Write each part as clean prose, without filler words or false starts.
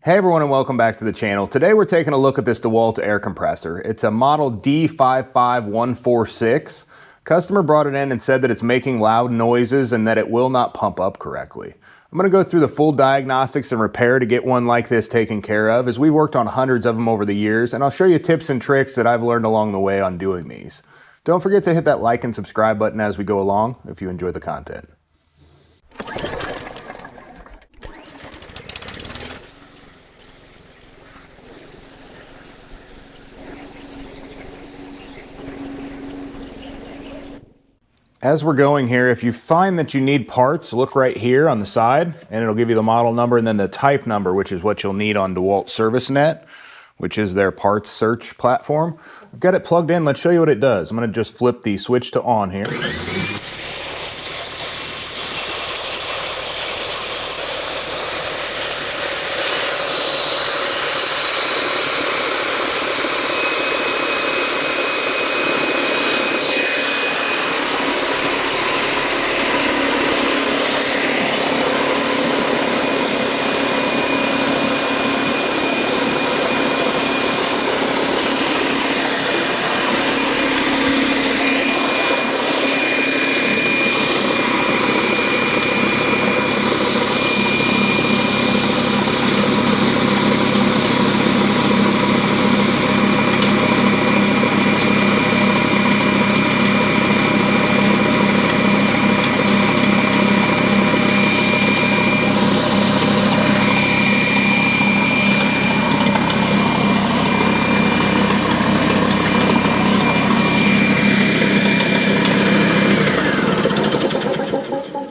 Hey everyone, and welcome back to the channel. Today we're taking a look at this DeWalt air compressor. It's a model D55146. Customer brought it in and said that it's making loud noises and that it will not pump up correctly. I'm going to go through the full diagnostics and repair to get one like this taken care of, as we've worked on hundreds of them over the years, and I'll show you tips and tricks that I've learned along the way on doing these. Don't forget to hit that like and subscribe button as we go along if you enjoy the content. As we're going here, if you find that you need parts, look right here on the side and it'll give you the model number and then the type number, which is what you'll need on DeWalt ServiceNet, which is their parts search platform. I've got it plugged in. Let's show you what it does. I'm going to just flip the switch to on here.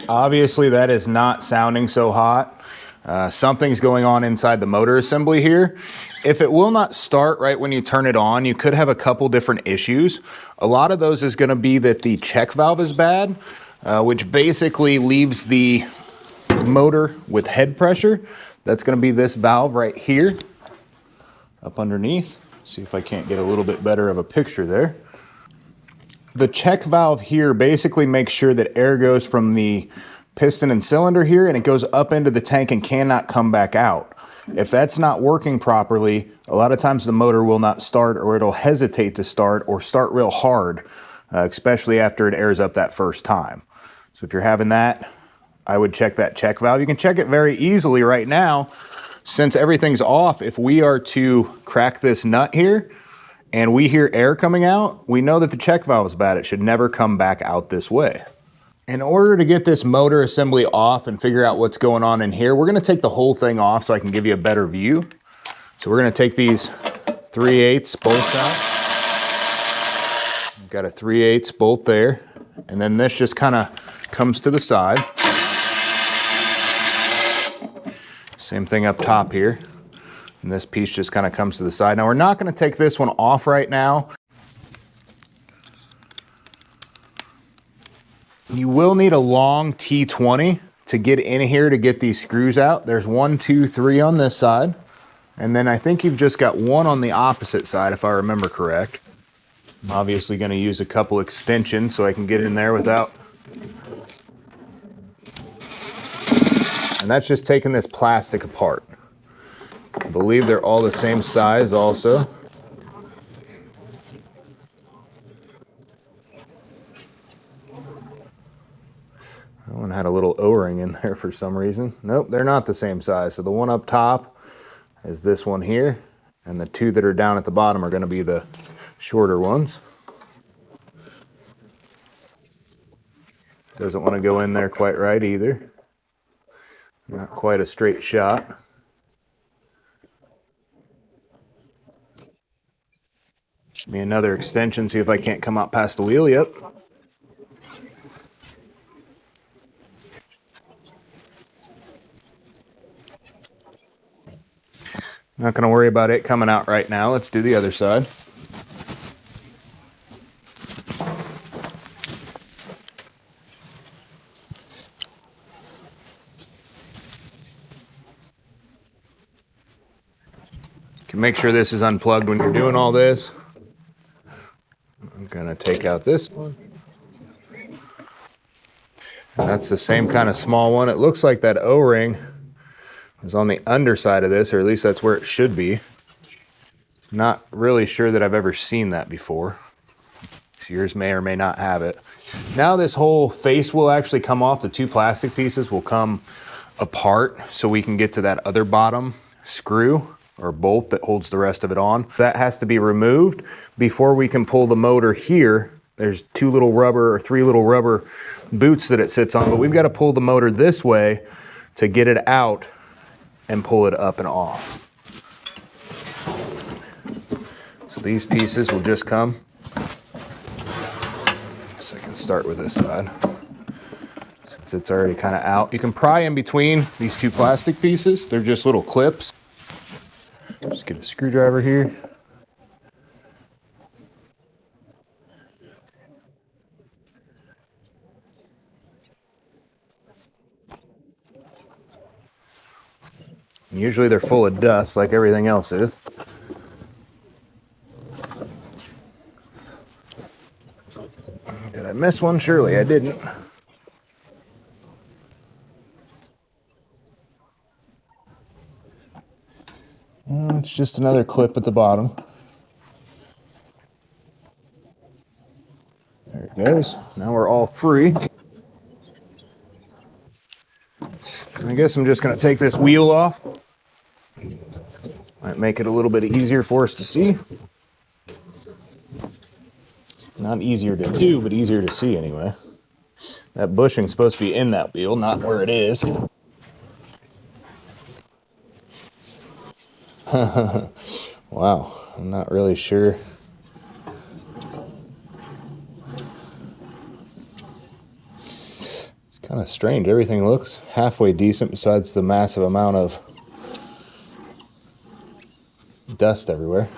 Obviously that is not sounding so hot. Something's going on inside the motor assembly here. If it will not start right when you turn it on, you could have a couple different issues. A lot of those is going to be that the check valve is bad, which basically leaves the motor with head pressure. That's going to be this valve right here up underneath. See if I can't get a little bit better of a picture there. The check valve here basically makes sure that air goes from the piston and cylinder here and it goes up into the tank and cannot come back out. If that's not working properly, a lot of times the motor will not start, or it'll hesitate to start or start real hard, especially after it airs up that first time. So if you're having that, I would check that check valve. You can check it very easily right now. Since everything's off, if we are to crack this nut here, and we hear air coming out, we know that the check valve is bad. It should never come back out this way. In order to get this motor assembly off and figure out what's going on in here, we're gonna take the whole thing off so I can give you a better view. So we're gonna take these 3/8 bolts out. Got a 3/8 bolt there. And then this just kind of comes to the side. Same thing up top here. And this piece just kind of comes to the side. Now we're not going to take this one off right now. You will need a long T20 to get in here to get these screws out. There's 1, 2, 3 on this side. And then I think you've just got one on the opposite side, if I remember correct. I'm obviously going to use a couple extensions so I can get in there without. And that's just taking this plastic apart. I believe they're all the same size also. That one had a little O-ring in there for some reason. Nope, they're not the same size. So the one up top is this one here, and the two that are down at the bottom are going to be the shorter ones. Doesn't want to go in there quite right either. Not quite a straight shot. Give me another extension, see if I can't come out past the wheel. Yep. Not going to worry about it coming out right now. Let's do the other side. You can make sure this is unplugged when you're doing all this. I'm going to take out this one. And that's the same kind of small one. It looks like that O-ring is on the underside of this, or at least that's where it should be. Not really sure that I've ever seen that before. So yours may or may not have it. Now this whole face will actually come off. The two plastic pieces will come apart so we can get to that other bottom screw or bolt that holds the rest of it on. That has to be removed before we can pull the motor here. There's two little rubber or three little rubber boots that it sits on, but we've got to pull the motor this way to get it out and pull it up and off. So these pieces will just come. So I can start with this side. Since it's already kind of out, you can pry in between these two plastic pieces. They're just little clips. Just get a screwdriver here. Usually they're full of dust like everything else is. Did I miss one? Surely I didn't. It's just another clip at the bottom. There it goes. Now we're all free. I guess I'm just going to take this wheel off. Might make it a little bit easier for us to see. Not easier to do, but easier to see anyway. That bushing's supposed to be in that wheel, not where it is. Wow, I'm not really sure. It's kind of strange. Everything looks halfway decent besides the massive amount of dust everywhere.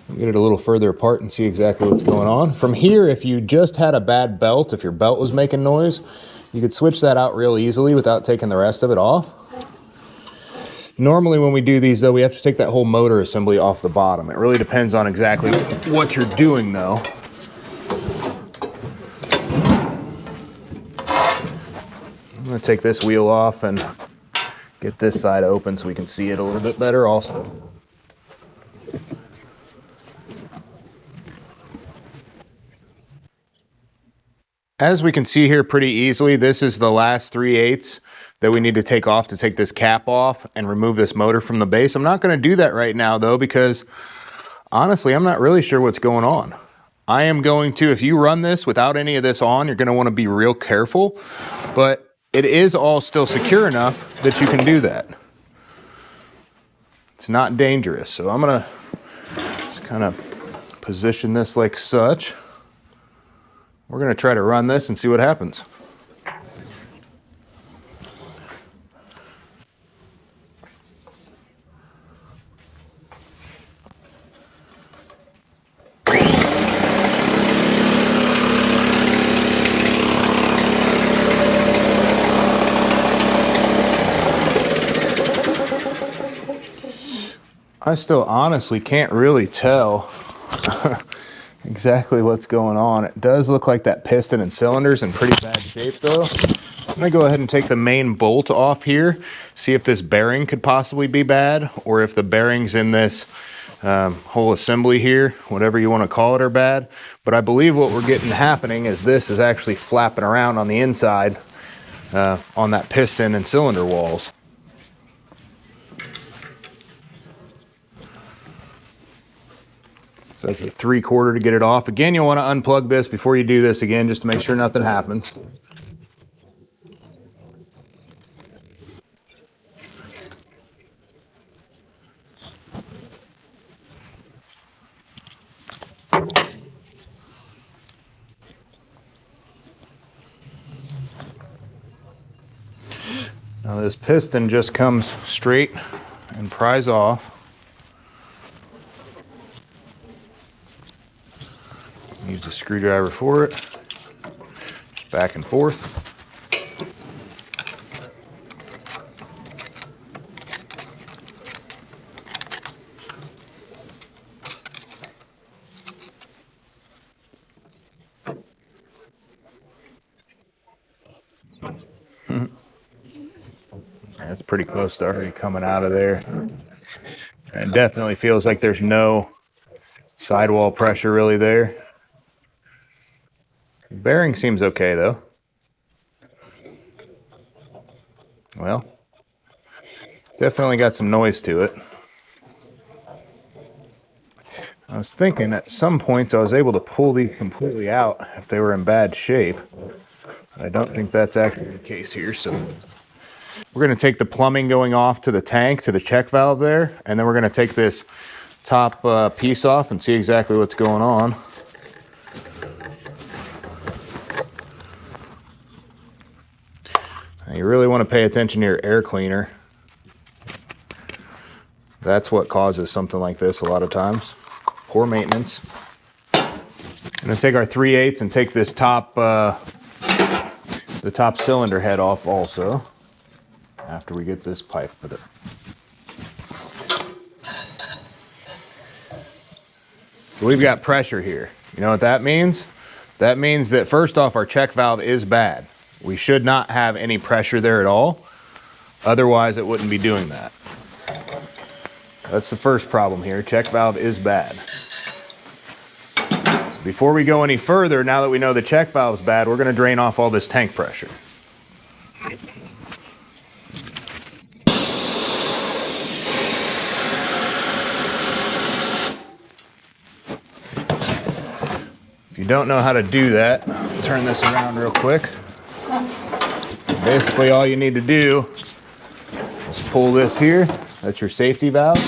I'll get it a little further apart and see exactly what's going on. From here, if you just had a bad belt, if your belt was making noise, you could switch that out real easily without taking the rest of it off. Normally when we do these though, we have to take that whole motor assembly off the bottom. It really depends on exactly what you're doing though. I'm gonna take this wheel off and get this side open so we can see it a little bit better also. As we can see here pretty easily, this is the last 3/8 that we need to take off to take this cap off and remove this motor from the base. I'm not going to do that right now though, because honestly, I'm not really sure what's going on. I am going to, if you run this without any of this on, you're going to want to be real careful, but it is all still secure enough that you can do that. It's not dangerous. So I'm going to just kind of position this like such. We're going to try to run this and see what happens. I still honestly can't really tell exactly what's going on. It does look like that piston and cylinder's in pretty bad shape though. I'm gonna go ahead and take the main bolt off here, see if this bearing could possibly be bad, or if the bearings in this whole assembly here, whatever you want to call it, are bad. But I believe what we're getting happening is this is actually flapping around on the inside on that piston and cylinder walls. So that's a 3/4 to get it off. Again, you'll want to unplug this before you do this again, just to make sure nothing happens. Now this piston just comes straight and pries off. Use the screwdriver for it. Just back and forth. It's pretty close to already coming out of there. And it definitely feels like there's no sidewall pressure really there. The bearing seems okay though. Well, definitely got some noise to it. I was thinking at some points I was able to pull these completely out if they were in bad shape. I don't think that's actually the case here, so we're going to take the plumbing going off to the tank, to the check valve there, and then we're going to take this top piece off and see exactly what's going on. Now you really want to pay attention to your air cleaner. That's what causes something like this a lot of times. Poor maintenance. I'm going to take our 3/8 and take this top, the top cylinder head off also, after we get this pipe with it. So we've got pressure here. You know what that means? That means that first off, our check valve is bad. We should not have any pressure there at all. Otherwise, it wouldn't be doing that. That's the first problem here. Check valve is bad. Before we go any further, now that we know the check valve is bad, we're going to drain off all this tank pressure. If you don't know how to do that, I'll turn this around real quick. Basically, all you need to do is pull this here. That's your safety valve.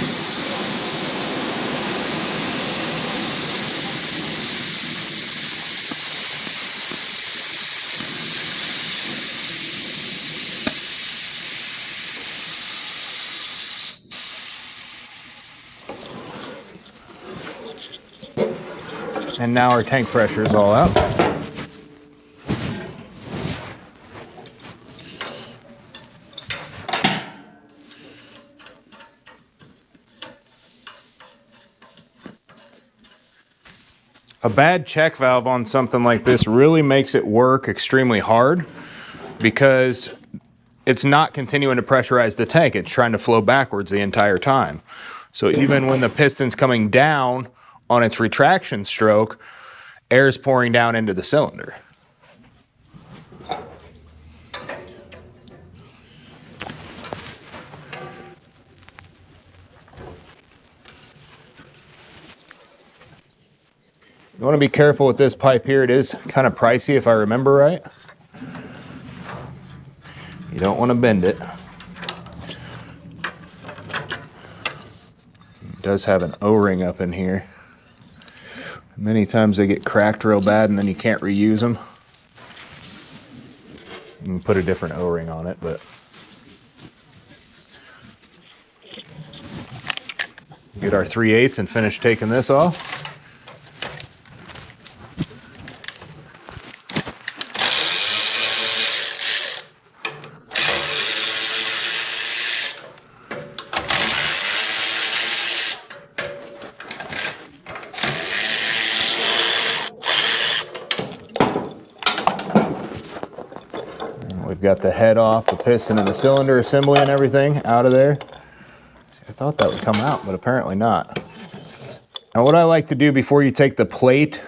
And now our tank pressure is all out. A bad check valve on something like this really makes it work extremely hard because it's not continuing to pressurize the tank. It's trying to flow backwards the entire time. So even when the piston's coming down on its retraction stroke, air is pouring down into the cylinder. You want to be careful with this pipe here. It is kind of pricey if I remember right. You don't want to bend it. It does have an O-ring up in here. Many times they get cracked real bad and then you can't reuse them. You can put a different O-ring on it, but get our 3/8 and finish taking this off. We've got the head off, the piston and the cylinder assembly and everything out of there. I thought that would come out, but apparently not. Now what I like to do before you take the plate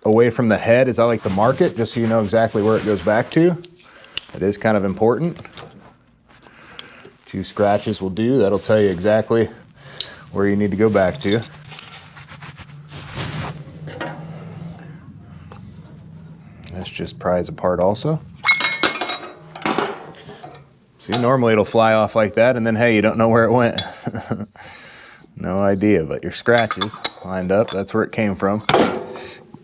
away from the head is I like to mark it just so you know exactly where it goes back to. It is kind of important. 2 scratches will do. That'll tell you exactly where you need to go back to. This just pries apart also. See, normally it'll fly off like that, and then, hey, you don't know where it went. No idea, but your scratches lined up. That's where it came from.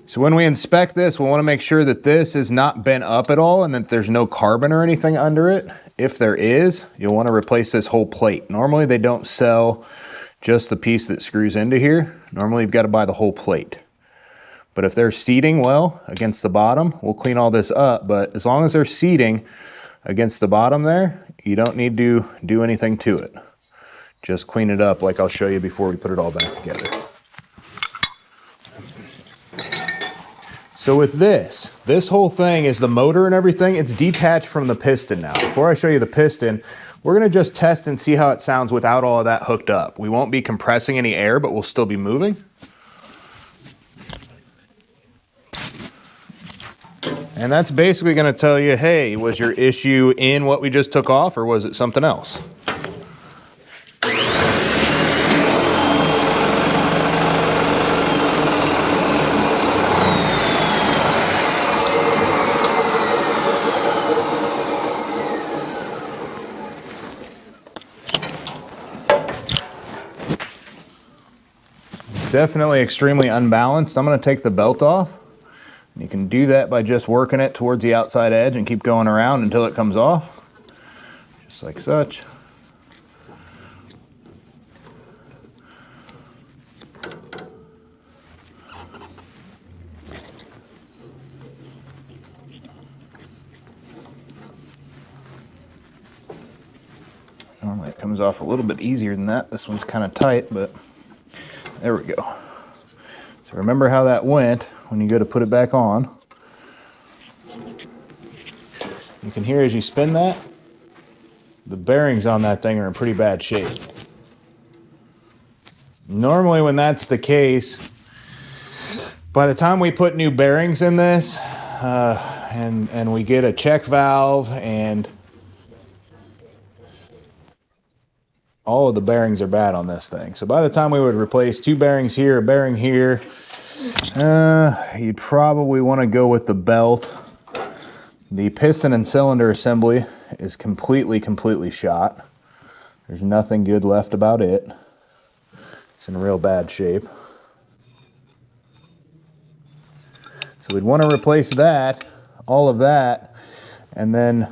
So when we inspect this, we want to make sure that this is not bent up at all and that there's no carbon or anything under it. If there is, you'll want to replace this whole plate. Normally, they don't sell just the piece that screws into here. Normally, you've got to buy the whole plate. But if they're seating well against the bottom, we'll clean all this up. But as long as they're seating against the bottom there, you don't need to do anything to it. Just clean it up like I'll show you before we put it all back together. So with this whole thing is the motor and everything. It's detached from the piston now. Before I show you the piston, We're gonna just test and see how it sounds without all of that hooked up. We won't be compressing any air, but we'll still be moving. And that's basically gonna tell you, hey, was your issue in what we just took off, or was it something else? Definitely extremely unbalanced. I'm going to take the belt off. You can do that by just working it towards the outside edge and keep going around until it comes off, just like such. Normally it comes off a little bit easier than that. This one's kind of tight, but there we go. So remember how that went when you go to put it back on. You can hear as you spin that, the bearings on that thing are in pretty bad shape. Normally when that's the case, by the time we put new bearings in this, and we get a check valve and all of the bearings are bad on this thing. So by the time we would replace 2 bearings here, a bearing here, you'd probably want to go with the belt. The piston and cylinder assembly is completely shot. There's nothing good left about it. It's in real bad shape. So we'd want to replace that, all of that, and then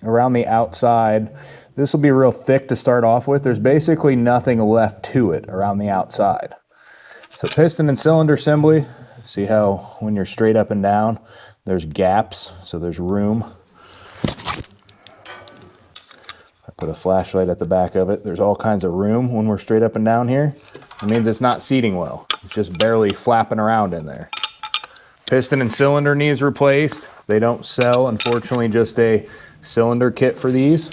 around the outside, this will be real thick to start off with. There's basically nothing left to it around the outside. So piston and cylinder assembly, see how when you're straight up and down, there's gaps, so there's room. I put a flashlight at the back of it. There's all kinds of room when we're straight up and down here. It means it's not seating well. It's just barely flapping around in there. Piston and cylinder needs replaced. They don't sell, unfortunately, just a cylinder kit for these.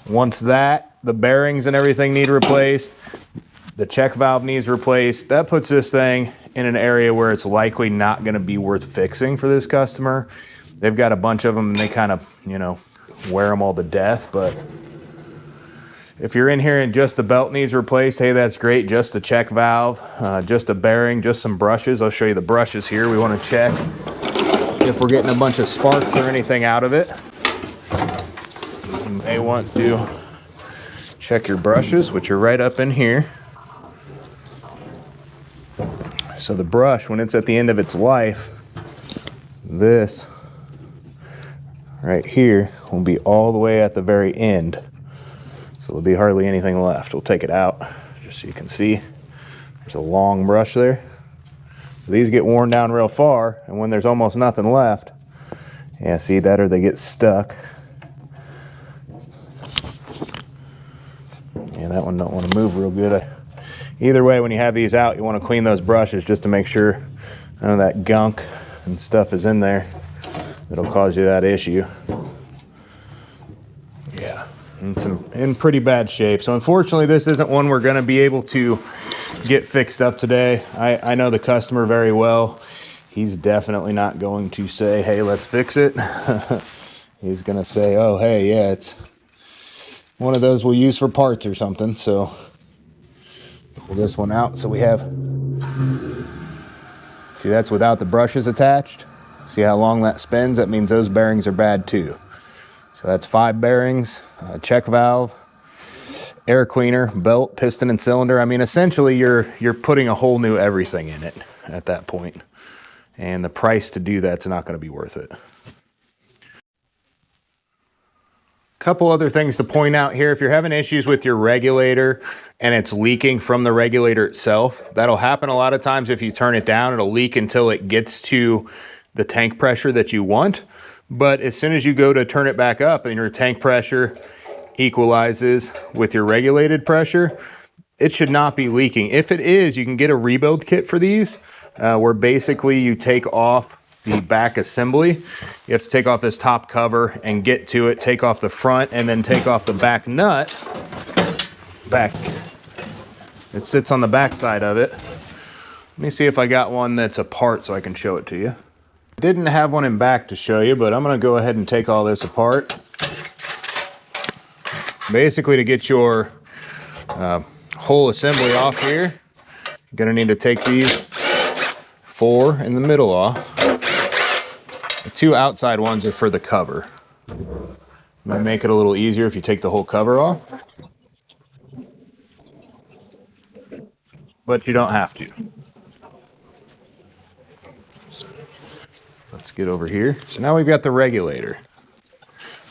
Once that, the bearings and everything need replaced, the check valve needs replaced. That puts this thing in an area where it's likely not going to be worth fixing for this customer. They've got a bunch of them and they kind of, you know, wear them all to death. But if you're in here and just the belt needs replaced, hey, that's great. Just the check valve, just a bearing, just some brushes. I'll show you the brushes here. We want to check if we're getting a bunch of sparks or anything out of it. You may want to check your brushes, which are right up in here. So the brush, when it's at the end of its life, this right here will be all the way at the very end. So there'll be hardly anything left. We'll take it out just so you can see. There's a long brush there. So these get worn down real far, and when there's almost nothing left, yeah, see that, or they get stuck. Yeah, that one don't want to move real good. Either way, when you have these out, you want to clean those brushes just to make sure none of that gunk and stuff is in there that'll cause you that issue. Yeah, it's in pretty bad shape. So unfortunately, this isn't one we're going to be able to get fixed up today. I know the customer very well. He's definitely not going to say, hey, let's fix it. He's going to say, oh, hey, yeah, it's one of those we'll use for parts or something. So pull this one out. So we have, see, that's without the brushes attached. See how long that spins? That means those bearings are bad too. So that's 5 bearings, check valve, air cleaner, belt, piston, and cylinder. I mean, essentially you're putting a whole new everything in it at that point. And the price to do that's not going to be worth it. Couple other things to point out here. If you're having issues with your regulator and it's leaking from the regulator itself, that'll happen a lot of times. If you turn it down, it'll leak until it gets to the tank pressure that you want. But as soon as you go to turn it back up and your tank pressure equalizes with your regulated pressure, it should not be leaking. If it is, you can get a rebuild kit for these, where basically you take off the back assembly. You have to take off this top cover and get to it, take off the front, and then take off the back nut. It sits on the back side of it. Let me see if I got one that's apart so I can show it to you. Didn't have one in back to show you, but I'm gonna go ahead and take all this apart. Basically, to get your whole assembly off here, you're gonna need to take these 4 in the middle off. The 2 outside ones are for the cover. Might make it a little easier if you take the whole cover off, but you don't have to. Let's get over here. So now we've got the regulator.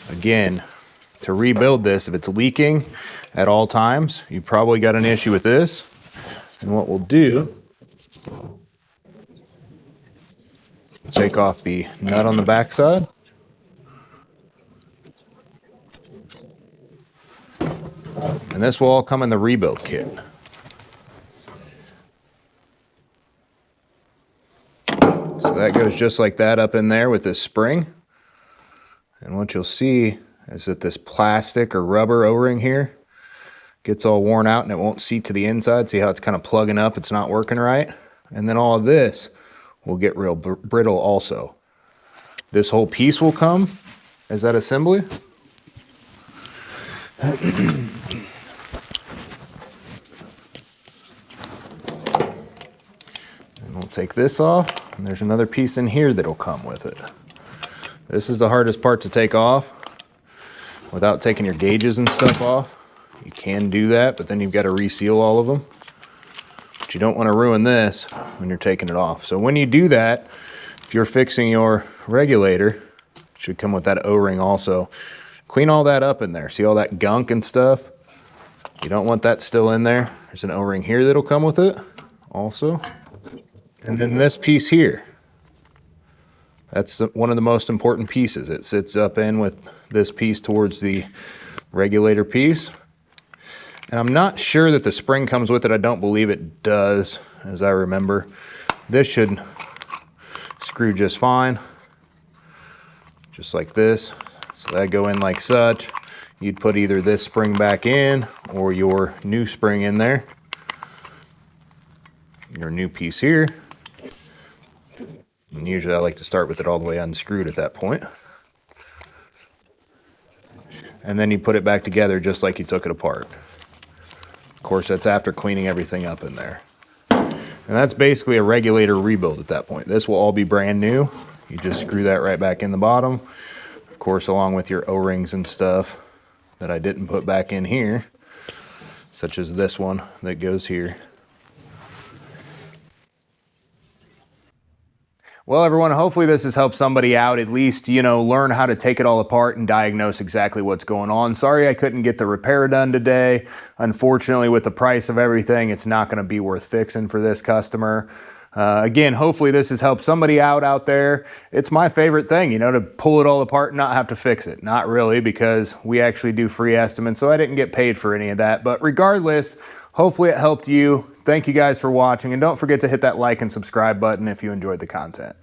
Again, to rebuild this, if it's leaking at all times, you probably got an issue with this. And what we'll do, take off the nut on the back side. And this will all come in the rebuild kit. So that goes just like that up in there with this spring. And what you'll see is that this plastic or rubber O-ring here gets all worn out and it won't seat to the inside. See how it's kind of plugging up, it's not working right? And then all of this will get real brittle also. This whole piece will come as that assembly. And we'll take this off, and there's another piece in here that'll come with it. This is the hardest part to take off without taking your gauges and stuff off. You can do that, but then you've got to reseal all of them. But you don't want to ruin this when you're taking it off. So when you do that, if you're fixing your regulator, it should come with that O-ring also. Clean all that up in there. See all that gunk and stuff? You don't want that still in there. There's an O-ring here that'll come with it also. And then this piece here. That's one of the most important pieces. It sits up in with this piece towards the regulator piece. And I'm not sure that the spring comes with it. I don't believe it does, as I remember. This should screw just fine. Just like this. So that go in like such. You'd put either this spring back in or your new spring in there. Your new piece here. And usually I like to start with it all the way unscrewed at that point. And then you put it back together just like you took it apart. Of course, that's after cleaning everything up in there. And that's basically a regulator rebuild at that point. This will all be brand new. You just screw that right back in the bottom. Of course, along with your O-rings and stuff that I didn't put back in here, such as this one that goes here. Well, everyone, hopefully this has helped somebody out, at least, you know, learn how to take it all apart and diagnose exactly what's going on. Sorry I couldn't get the repair done today. Unfortunately, with the price of everything, it's not going to be worth fixing for this customer. Again, hopefully this has helped somebody out there. It's my favorite thing, you know, to pull it all apart and not have to fix it. Not really, because we actually do free estimates, so I didn't get paid for any of that. But regardless, hopefully it helped you. Thank you guys for watching, and don't forget to hit that like and subscribe button if you enjoyed the content.